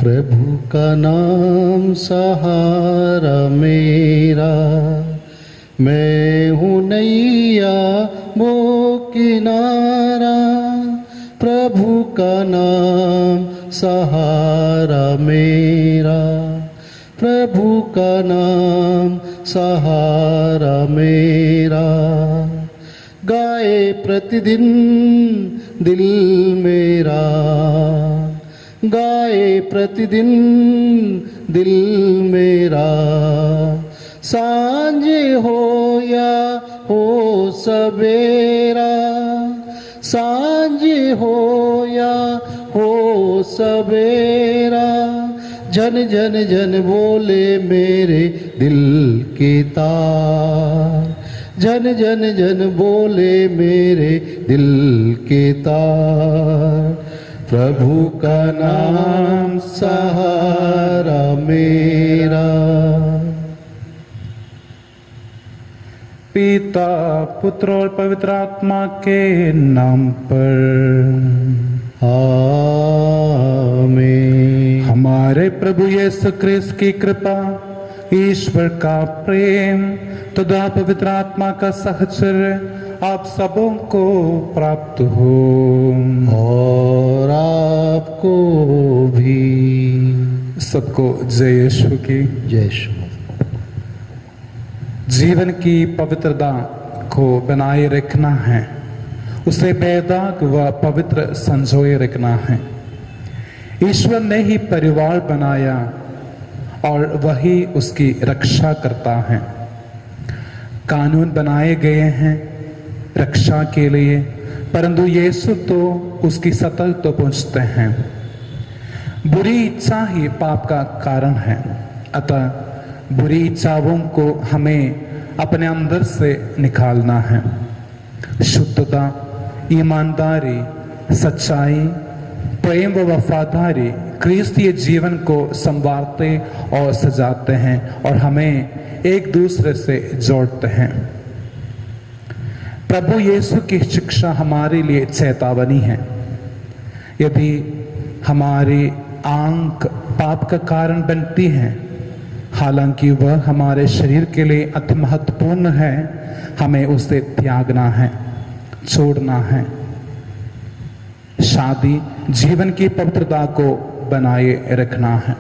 प्रभु का नाम सहारा मेरा, मैं हूँ नैया वो किनारा। प्रभु का नाम सहारा मेरा, प्रभु का नाम सहारा मेरा। गाए प्रतिदिन दिल मेरा, गाए प्रतिदिन दिल मेरा। सांझ हो या हो सवेरा, सांझ हो या हो सवेरा। जन जन जन बोले मेरे दिल के तार, जन जन जन बोले मेरे दिल के तार। प्रभु का नाम सहारा मेरा। पिता पुत्र और पवित्र आत्मा के नाम पर आमीन। हमारे प्रभु यीशु ख्रिस्त की कृपा, ईश्वर का प्रेम तथा पवित्र आत्मा का सहचर्य आप सबों को प्राप्त हो और आपको भी। सबको जय यीशु की। जय यीशु। जीवन की पवित्रता को बनाए रखना है, उसे बेदाग व पवित्र संजोए रखना है। ईश्वर ने ही परिवार बनाया और वही उसकी रक्षा करता है। कानून बनाए गए हैं रक्षा के लिए, परंतु यीशु तो उसकी सतह तो पहुंचते हैं। बुरी इच्छा ही पाप का कारण है, अतः बुरी इच्छाओं को हमें अपने अंदर से निकालना है। शुद्धता, ईमानदारी, सच्चाई, प्रेम व वफादारी क्रिस्तीय जीवन को संवारते और सजाते हैं और हमें एक दूसरे से जोड़ते हैं। प्रभु यीशु की शिक्षा हमारे लिए चेतावनी है। यदि हमारी आंख पाप का कारण बनती है, हालांकि वह हमारे शरीर के लिए अति महत्वपूर्ण है, हमें उसे त्यागना है, छोड़ना है। शादी जीवन की पवित्रता को बनाए रखना है।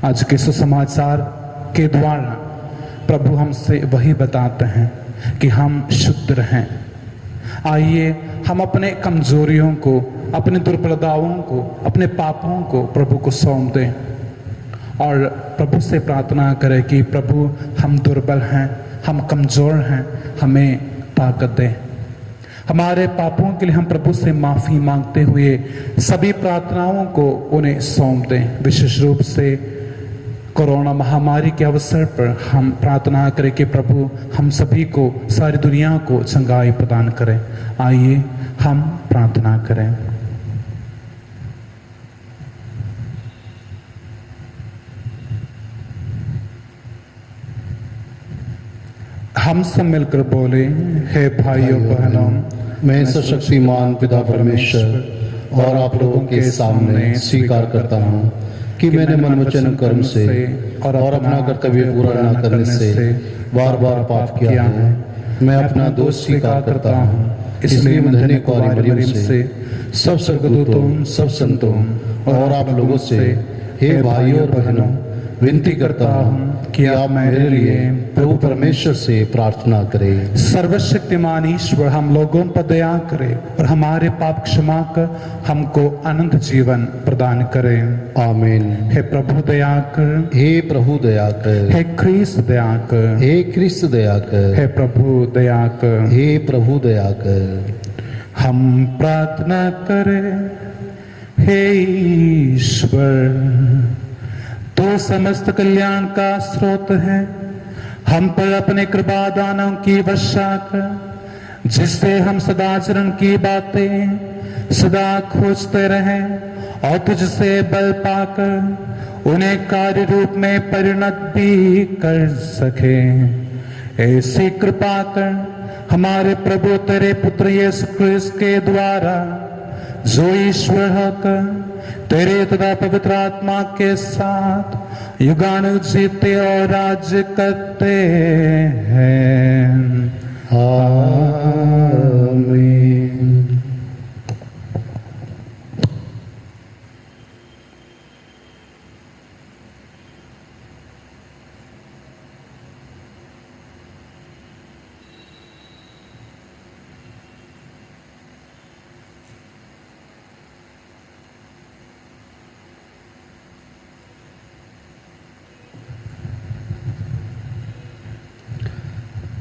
आज के सुसमाचार के द्वारा प्रभु हमसे वही बताते हैं कि हम शुद्ध रहें। आइए हम अपने कमजोरियों को, अपने दुर्बलताओं को, अपने पापों को प्रभु को सौंप दें और प्रभु से प्रार्थना करें कि प्रभु हम दुर्बल हैं, हम कमजोर हैं, हमें ताकत दें। हमारे पापों के लिए हम प्रभु से माफ़ी मांगते हुए सभी प्रार्थनाओं को उन्हें सौंप दें। विशेष रूप से कोरोना महामारी के अवसर पर हम प्रार्थना करें कि प्रभु हम सभी को, सारी दुनिया को चंगाई प्रदान करें। आइए हम प्रार्थना करें। हम सब मिलकर बोले, हे भाइयों बहनों, मैं सशक्तिमान पिता परमेश्वर और आप लोगों के सामने स्वीकार करता हूँ कि मैंने मन वचन कर्म से और अपना कर्तव्य पूरा न करने से बार बार पाप किया है। मैं अपना दोष स्वीकार करता हूँ, इसलिए मैं धन्य कुमारी मरियम से, सब स्वर्गदूतों, सब संतों और आप लोगों से, हे भाइयों और बहनों, विनती करता हूँ कि आप मेरे लिए प्रभु परमेश्वर से प्रार्थना करें। सर्वशक्तिमान ईश्वर हम लोगों पर दया करे और हमारे पाप क्षमा कर हमको अनंत जीवन प्रदान करें। आमीन। हे प्रभु दया कर, हे प्रभु दया कर, हे ख्रीस्त दया कर, हे ख्रिस्त दया कर, हे प्रभु दया कर, हे प्रभु दया कर। हम प्रार्थना करें। हे ईश्वर, तो समस्त कल्याण का स्रोत है, हम पर अपने कृपा दानों की वर्षा कर, जिससे हम सदाचरण की बातें सदा खोजते रहें और तुझसे बल पाकर उन्हें कार्य रूप में परिणत भी कर सके। ऐसी कृपा कर हमारे प्रभु तेरे पुत्र यीशु ख्रिस्त के द्वारा, जो ईश्वर होकर तेरे तथा पवित्र आत्मा के साथ युगानुग जीते और राज्य करते हैं। आमीन।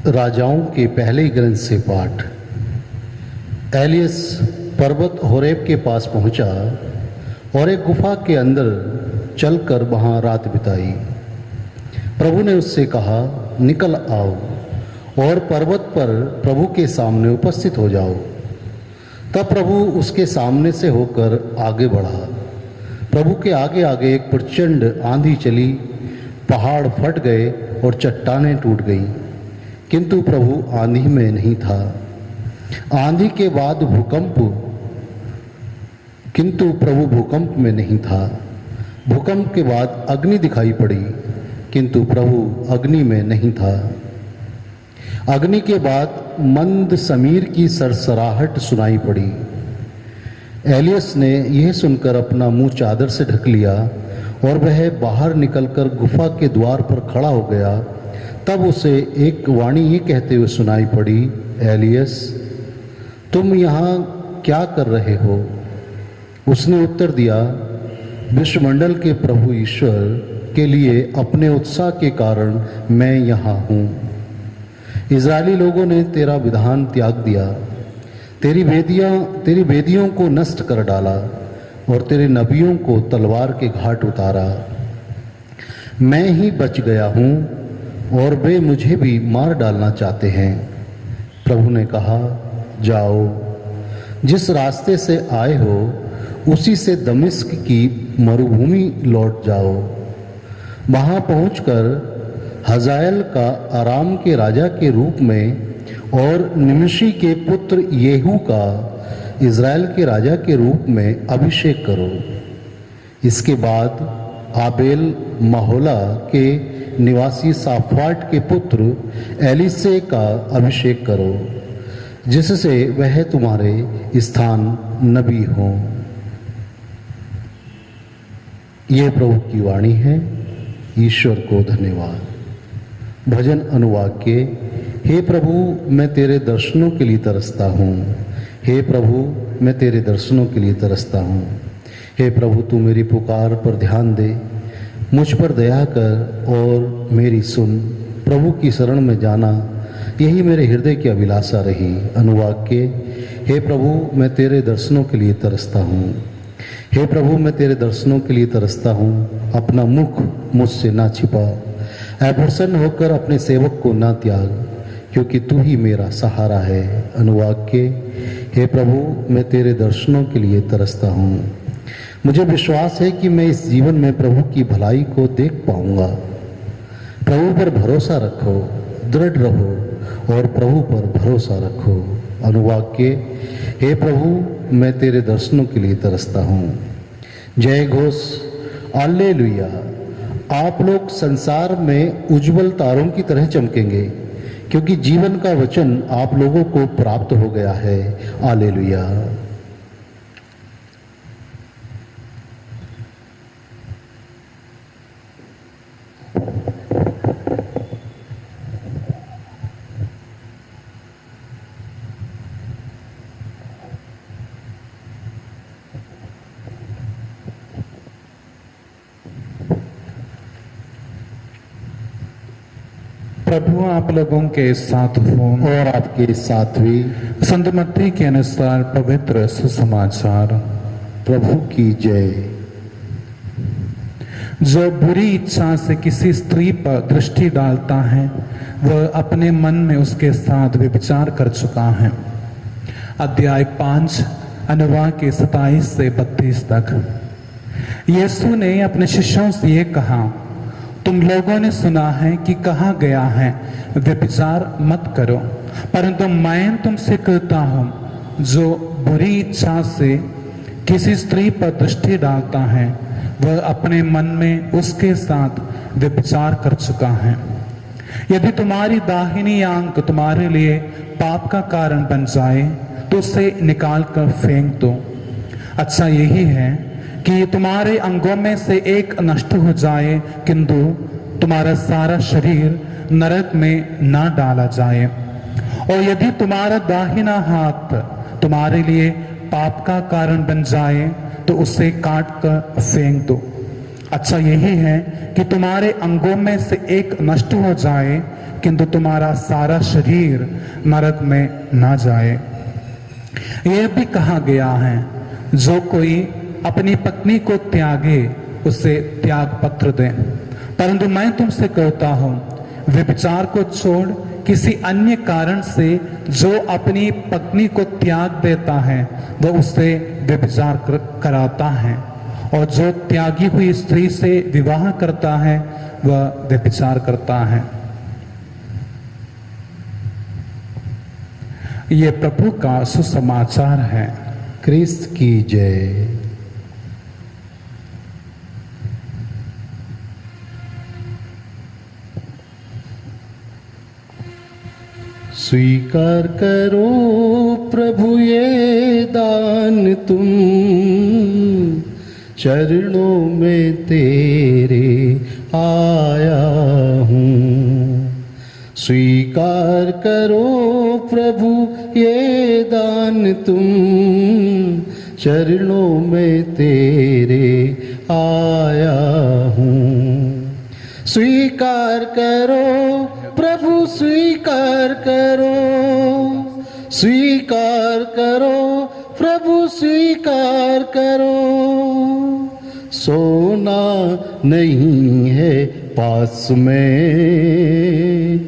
राजाओं के पहले ग्रंथ से पाठ। एलियस पर्वत होरेब के पास पहुंचा और एक गुफा के अंदर चलकर वहां रात बिताई। प्रभु ने उससे कहा, निकल आओ और पर्वत पर प्रभु के सामने उपस्थित हो जाओ। तब प्रभु उसके सामने से होकर आगे बढ़ा। प्रभु के आगे आगे एक प्रचंड आंधी चली, पहाड़ फट गए और चट्टानें टूट गईं, किंतु प्रभु आंधी में नहीं था। आंधी के बाद भूकंप, किंतु प्रभु भूकंप में नहीं था। भूकंप के बाद अग्नि दिखाई पड़ी, किंतु प्रभु अग्नि में नहीं था। अग्नि के बाद मंद समीर की सरसराहट सुनाई पड़ी। एलियस ने यह सुनकर अपना मुंह चादर से ढक लिया और वह बाहर निकलकर गुफा के द्वार पर खड़ा हो गया। तब उसे एक वाणी ये कहते हुए सुनाई पड़ी, एलियस, तुम यहाँ क्या कर रहे हो? उसने उत्तर दिया, विश्वमंडल के प्रभु ईश्वर के लिए अपने उत्साह के कारण मैं यहाँ हूँ। इजरायली लोगों ने तेरा विधान त्याग दिया, तेरी वेदियों को नष्ट कर डाला और तेरे नबियों को तलवार के घाट उतारा। मैं ही बच गया हूँ और वे मुझे भी मार डालना चाहते हैं। प्रभु ने कहा, जाओ, जिस रास्ते से आए हो उसी से दमिश्क की मरुभूमि लौट जाओ। वहां पहुंचकर हजाएल का आराम के राजा के रूप में और निमिशी के पुत्र येहू का इज़राइल के राजा के रूप में अभिषेक करो। इसके बाद आबेल महोला के निवासी साफाट के पुत्र एलीसे का अभिषेक करो, जिससे वह तुम्हारे स्थान नबी हो। यह प्रभु की वाणी है। ईश्वर को धन्यवाद। भजन अनुवाक्य। हे प्रभु, मैं तेरे दर्शनों के लिए तरसता हूँ। हे प्रभु, मैं तेरे दर्शनों के लिए तरसता हूँ। हे प्रभु, तू मेरी पुकार पर ध्यान दे, मुझ पर दया कर और मेरी सुन। प्रभु की शरण में जाना, यही मेरे हृदय की अभिलाषा रही। अनुवाक्य। हे प्रभु, मैं तेरे दर्शनों के लिए तरसता हूँ। हे प्रभु, मैं तेरे दर्शनों के लिए तरसता हूँ। अपना मुख मुझसे ना छिपा, अप्रसन्न होकर अपने सेवक को ना त्याग, क्योंकि तू ही मेरा सहारा है। अनुवाक्य। हे प्रभु, मैं तेरे दर्शनों के लिए तरसता हूँ। मुझे विश्वास है कि मैं इस जीवन में प्रभु की भलाई को देख पाऊंगा। प्रभु पर भरोसा रखो, दृढ़ रहो और प्रभु पर भरोसा रखो। अनुवाक्य। हे प्रभु, मैं तेरे दर्शनों के लिए तरसता हूँ। जय घोष, हालेलुया। आप लोग संसार में उज्जवल तारों की तरह चमकेंगे, क्योंकि जीवन का वचन आप लोगों को प्राप्त हो गया है। हालेलुया। प्रभु आप लोगों के साथ हो और आपके साथ भी। संत मत्ती के अनुसार पवित्र सुसमाचार। प्रभु की जय। जो बुरी इच्छा से किसी स्त्री पर दृष्टि डालता है, वह अपने मन में उसके साथ व्यभिचार कर चुका है। अध्याय 5 अनुवाद के 27 से 32 तक। यीशु ने अपने शिष्यों से ये कहा, तुम लोगों ने सुना है कि कहा गया है, व्यभिचार मत करो, परंतु मैं तुमसे कहता हूं, जो बुरी इच्छा से किसी स्त्री पर दृष्टि डालता है वह अपने मन में उसके साथ व्यभिचार कर चुका है। यदि तुम्हारी दाहिनी आंख तुम्हारे लिए पाप का कारण बन जाए तो उसे निकाल कर फेंक दो। अच्छा यही है कि तुम्हारे अंगों में से एक नष्ट हो जाए किंतु तुम्हारा सारा शरीर नरक में ना डाला जाए। और यदि तुम्हारा दाहिना हाथ तुम्हारे लिए पाप का कारण बन जाए तो उसे काट कर फेंक दो। अच्छा यही है कि तुम्हारे अंगों में से एक नष्ट हो जाए किंतु तुम्हारा सारा शरीर नरक में ना जाए। यह भी कहा गया है, जो कोई अपनी पत्नी को त्यागे उसे त्याग पत्र दे। परंतु मैं तुमसे कहता हूं, व्यभिचार को छोड़ किसी अन्य कारण से जो अपनी पत्नी को त्याग देता है वह उससे व्यभिचार कराता है, और जो त्यागी हुई स्त्री से विवाह करता है वह व्यभिचार करता है। ये प्रभु का सुसमाचार है। क्रिस्त की जय। स्वीकार करो प्रभु ये दान तुम, चरणों में तेरे आया हूँ। स्वीकार करो प्रभु ये दान तुम, चरणों में तेरे आया हूँ। स्वीकार करो प्रभु स्वीकार करो, स्वीकार करो प्रभु स्वीकार करो। सोना नहीं है पास में,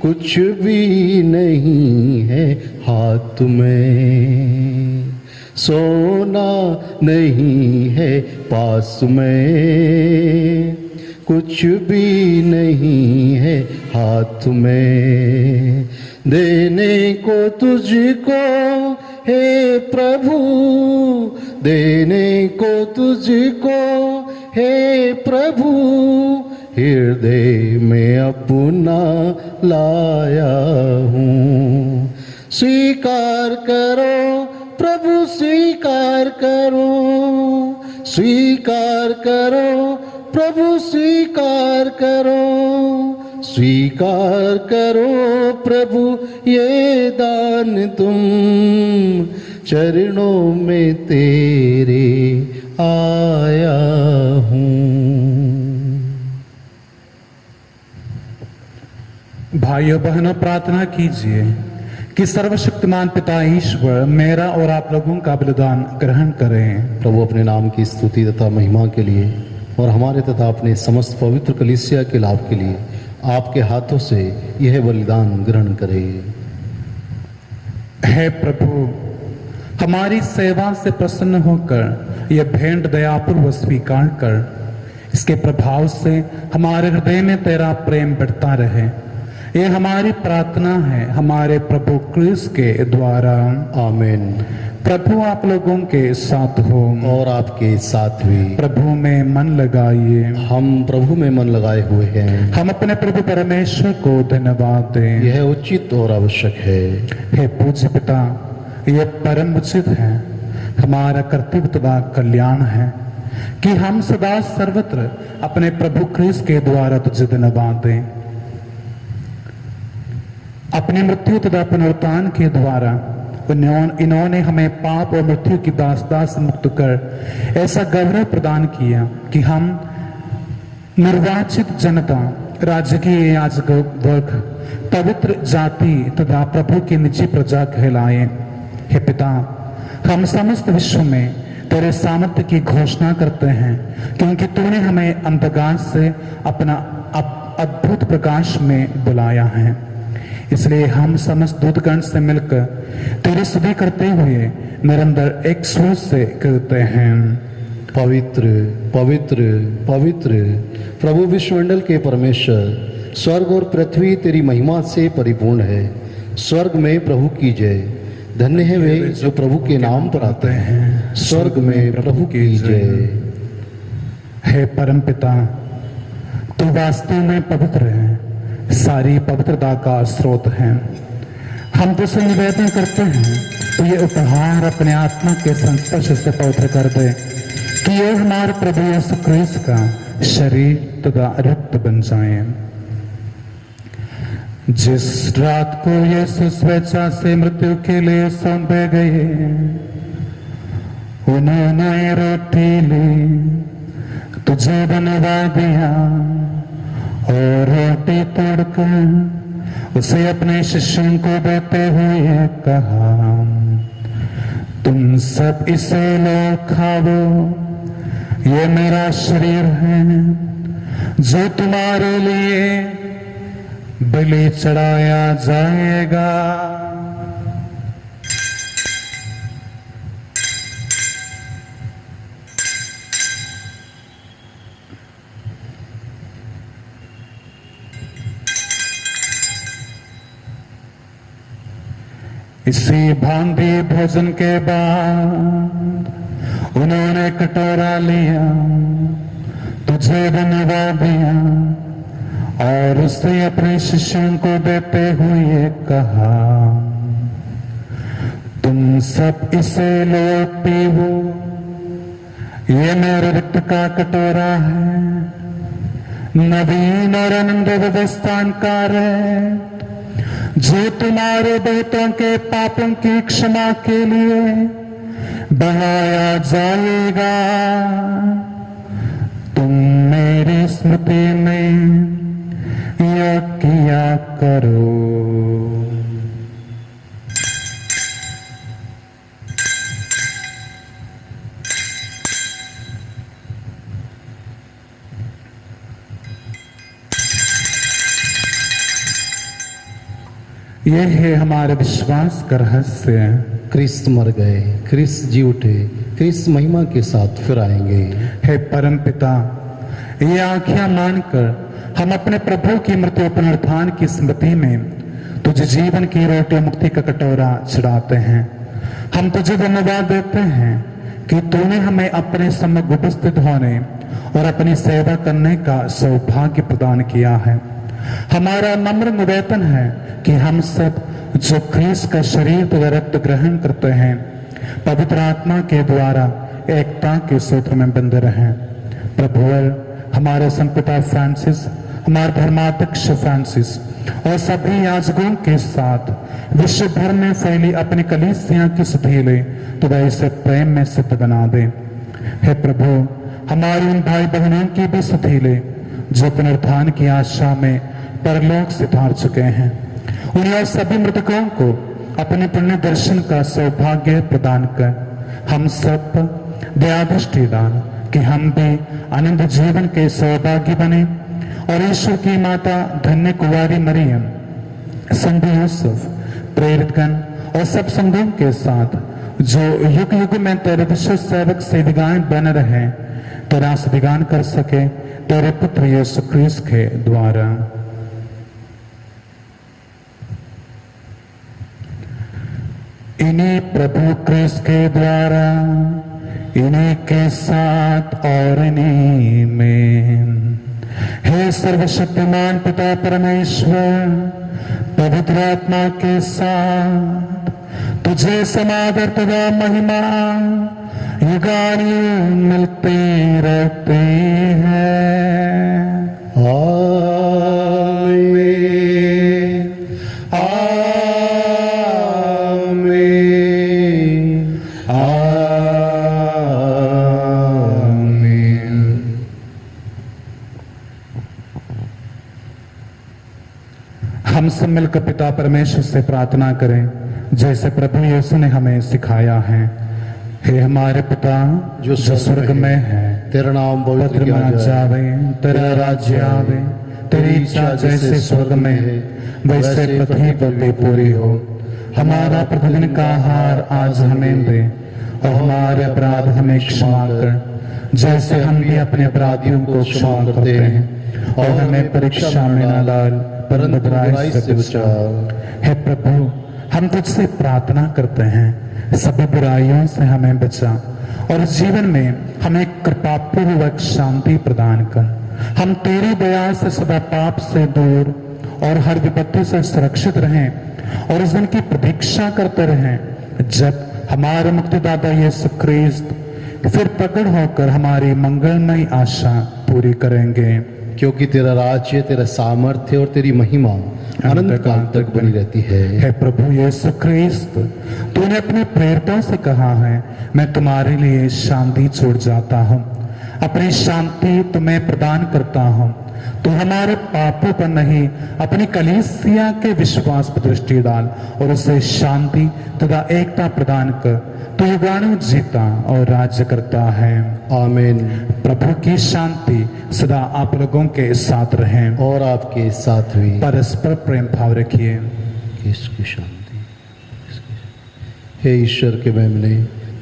कुछ भी नहीं है हाथ में। सोना नहीं है पास में, कुछ भी नहीं है हाथ में। देने को तुझको हे प्रभु, देने को तुझको हे प्रभु, हृदय में अपना लाया हूँ। स्वीकार करो प्रभु स्वीकार करो, स्वीकार करो प्रभु स्वीकार करो। स्वीकार करो प्रभु ये दान तुम, चरणों में तेरे आया हूँ। भाइयों बहनों, प्रार्थना कीजिए कि सर्वशक्तिमान पिता ईश्वर मेरा और आप लोगों का बलिदान ग्रहण करें। प्रभु अपने नाम की स्तुति तथा महिमा के लिए और हमारे तथा अपने समस्त पवित्र कलीसिया के लाभ के लिए आपके हाथों से यह बलिदान ग्रहण करें। हे प्रभु, हमारी सेवा से प्रसन्न होकर यह भेंट दयापूर्वक स्वीकार कर, इसके प्रभाव से हमारे हृदय में तेरा प्रेम बढ़ता रहे। यह हमारी प्रार्थना है हमारे प्रभु क्रिस्त के द्वारा, आमीन। प्रभु आप लोगों के साथ हो और आपके साथ भी। प्रभु में मन लगाइए। हम प्रभु में मन लगाए हुए हैं। हम अपने प्रभु परमेश्वर को धन्यवाद दें। यह उचित और आवश्यक है। हे पूज्य पिता, यह परम उचित है, हमारा कर्तव्य तथा कल्याण है कि हम सदा सर्वत्र अपने प्रभु क्रिस्त के द्वारा तुझे धन्यवाद दें। अपनी मृत्यु तथा पुनरुत्थान के द्वारा इन्होंने हमें पाप और मृत्यु की दासता से मुक्त कर ऐसा गौरव प्रदान किया कि हम निर्वाचित जनता, राजकीय याजक वर्ग, पवित्र जाति तथा प्रभु की निजी प्रजा कहलाए। हे पिता, हम समस्त विश्व में तेरे सामर्थ्य की घोषणा करते हैं, क्योंकि तूने हमें अंधकार से अपना अद्भुत प्रकाश में बुलाया है। इसलिए हम समस्त दूतगण से मिलकर तेरी स्तुति करते हुए निरंतर एक स्वर से कहते हैं, पवित्र पवित्र पवित्र प्रभु विश्वमंडल के परमेश्वर, स्वर्ग और पृथ्वी तेरी महिमा से परिपूर्ण है। स्वर्ग में प्रभु की जय, धन्य है वे जो प्रभु के नाम पर आते हैं, स्वर्ग में प्रभु की जय। हे परमपिता, तू वास्तव में पवित्र है, सारी पवित्रता का स्रोत है। हम तुझसे निवेदन करते हैं तो ये उपहार अपने आत्मा के संस्पर्श से पवित्र कर दे कि ये हमारे प्रभु यीशु क्रिस्त का शरीर तथा रक्त बन जाए। जिस रात को यीशु स्वेच्छा से मृत्यु के लिए सौंपे गए, उन्होंने रोटी ली, तुझे धन्यवाद दिया और रोटी तोड़कर उसे अपने शिष्यों को देते हुए कहा, तुम सब इसे लो खाओ, ये मेरा शरीर है जो तुम्हारे लिए बलि चढ़ाया जाएगा। इसी भांति भोजन के बाद उन्होंने कटोरा लिया, तुझे धन्यवाद दिया और उसे अपने शिष्यों को देते हुए कहा, तुम सब इसे लो पीवो, ये मेरे रक्त का कटोरा है, नवीन और आनंद व्यवस्थान कार्य जो तुम्हारे बहुतों के पापों की क्षमा के लिए बहाया जाएगा। तुम मेरी स्मृति में यह किया करो। यह है हमारे विश्वास का रहस्य। क्रिस्त मर गए, क्रिस्त जी उठे, क्रिस्त महिमा के साथ फिर आएंगे। हे परम पिता, ये आंखें मानकर हम अपने प्रभु की मृत्यु पुनरुत्थान की स्मृति में तुझे जीवन की रोटी मुक्ति का कटोरा चढ़ाते हैं। हम तुझे धन्यवाद देते हैं कि तूने हमें अपने सम्मुख उपस्थित होने और अपनी सेवा करने का सौभाग्य प्रदान किया है। हमारा नम्र निवेदन है कि हम सब जो क्रिस्त का शरीर तथा रक्त ग्रहण करते हैं, पवित्र आत्मा के द्वारा एकता के सूत्र में बंधे रहें। प्रभुवर हमारे संपिता फ्रांसिस, हमारे धर्माध्यक्ष फ्रांसिस और सभी याजकों के साथ विश्व भर में फैली अपनी कलीसिया की सुधीले तो इसे प्रेम में सिद्ध बना दे। हे प्रभु, हमारी उन भाई बहनों की भी सुधीले जो पुनरुत्थान की आशा में परलोक से धार चुके हैं, उन्हें सभी मृतकों को अपने पुण्य दर्शन का सौभाग्य प्रदान कर हम सब दयादृष्टि दान कि हम भी आनंद जीवन के सौभाग्य बने और ईश्वर की माता धन्य कुंवारी मरियम, संत यूसुफ, प्रेरितगण और सब संघों के साथ जो युग युग में तेरे विश्व सेवक सेविकाएं बन रहे, तेरा सदिगान कर सके तेरे पुत्र यीशु क्रिस्त के द्वारा। इन्हीं प्रभु क्रिस्त के द्वारा, इन्हीं के साथ और इन्हीं में, हे सर्वशक्तिमान पिता परमेश्वर, पवित्र आत्मा के साथ तुझे समादर तथा महिमा युगानुयुग मिलते रहते हैं। आमीन, आमीन, आमीन। हम सब मिलकर पिता परमेश्वर से प्रार्थना करें जैसे प्रभु यीशु ने हमें सिखाया है। हे हमारे पिता जो स्वर्ग में है, तेरा नाम पवित्र किया जावे, तेरा राज्य आवे, तेरी इच्छा जैसे स्वर्ग में है वैसे पृथ्वी पर भी पूरी हो। हमारा प्रतिदिन का आहार आज हमें दे और हमारे अपराध हमें क्षमा कर जैसे हम भी अपने अपराधियों को क्षमा करते हैं, और हमें परीक्षा में न डाल परंतु बुराई से बचा। हे प्रभु, हम तुझसे प्रार्थना करते हैं, सभी बुराइयों से हमें बचा और जीवन में हमें कृपापूर्वक शांति प्रदान कर। हम तेरी दया से सदा पाप से दूर और हर विपत्ति से सुरक्षित रहें और उस दिन की प्रतीक्षा करते रहें जब हमारे मुक्तिदाता यीशु ख्रीस्त फिर प्रकट होकर हमारी मंगलमयी आशा पूरी करेंगे। क्योंकि तेरा राज्य, तेरा सामर्थ्य और तेरी महिमा अनंत काल तक बनी रहती है। हे प्रभु यीशु ख्रीस्त, तूने अपने प्रेरितों से कहा है, मैं तुम्हारे लिए शांति छोड़ जाता हूँ, अपनी शांति तुम्हें प्रदान करता हूँ। तू हमारे पापों पर नहीं, अपनी कलीसिया के विश्वास पर दृष्टि डाल और उसे शांति तथा एकता प्रदान कर। तू युगानु जीता और राज्य करता है। आमीन। प्रभु की शांति सदा आप लोगों के साथ रहे और आपके साथ भी। परस्पर प्रेम भाव रखिए। इसकी शांति। हे ईश्वर के मेमने,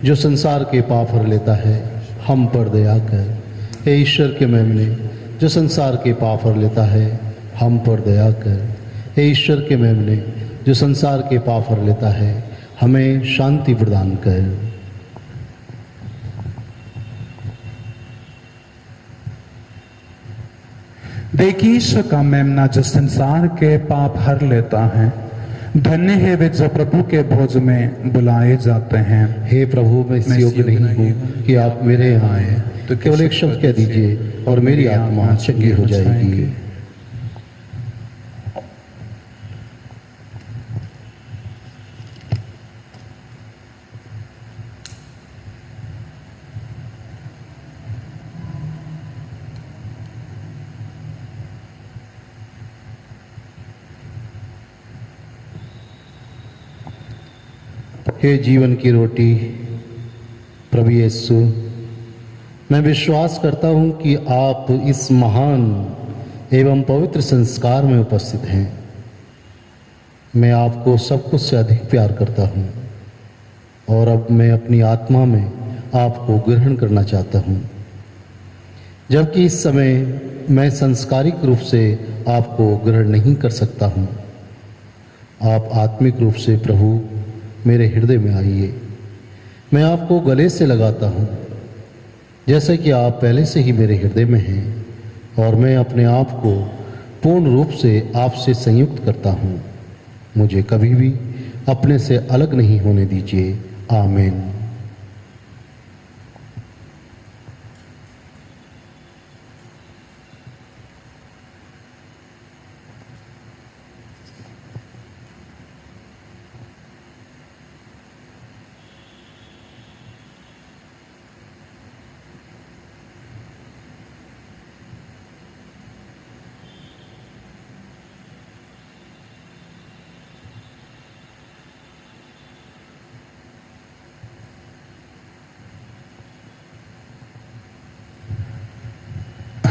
जो संसार के पाप हर लेता है, हम पर दया कर। हे ईश्वर के मेमने, जो संसार के पाप हर लेता है, हम पर दया कर। हे ईश्वर के मेमने, जो संसार के पाप हर लेता है, हमें शांति प्रदान कर। देखिए ईश्वर का मेमना जो संसार के पाप हर लेता है। धन्य है वे जो प्रभु के भोज में बुलाए जाते हैं। हे प्रभु, मैं इस योग्य नहीं हूँ कि आप मेरे यहाँ आए, तो केवल एक शब्द कह दीजिए और मेरी आत्मा चंगी हो जाएगी। हे जीवन की रोटी प्रभु यीशु, मैं विश्वास करता हूँ कि आप इस महान एवं पवित्र संस्कार में उपस्थित हैं। मैं आपको सब कुछ से अधिक प्यार करता हूँ और अब मैं अपनी आत्मा में आपको ग्रहण करना चाहता हूँ। जबकि इस समय मैं सांस्कारिक रूप से आपको ग्रहण नहीं कर सकता हूँ, आप आत्मिक रूप से प्रभु मेरे हृदय में आइए। मैं आपको गले से लगाता हूँ जैसे कि आप पहले से ही मेरे हृदय में हैं और मैं अपने आप को पूर्ण रूप से आपसे संयुक्त करता हूँ। मुझे कभी भी अपने से अलग नहीं होने दीजिए। आमीन।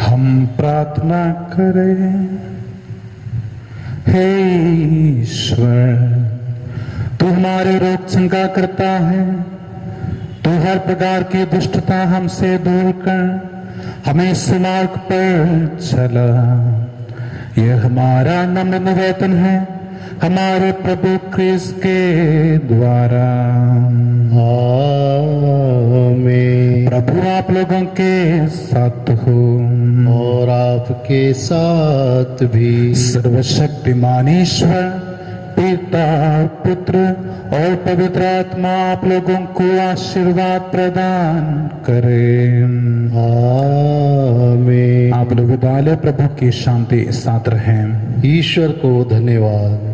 हम प्रार्थना करें। हे ईश्वर, तू हमारे रोग चंगा करता है, तू हर प्रकार की दुष्टता हमसे दूर कर हमें सुमार्ग पर चला। यह हमारा नम्र निवेदन है हमारे प्रभु क्रिस्त के द्वारा। आमीन। प्रभु आप लोगों के साथ हो और आपके साथ भी। सर्वशक्तिमान ईश्वर पिता, पुत्र और पवित्र आत्मा आप लोगों को आशीर्वाद प्रदान करे। आमीन। आप लोग डाले प्रभु की शांति साथ रहें। ईश्वर को धन्यवाद।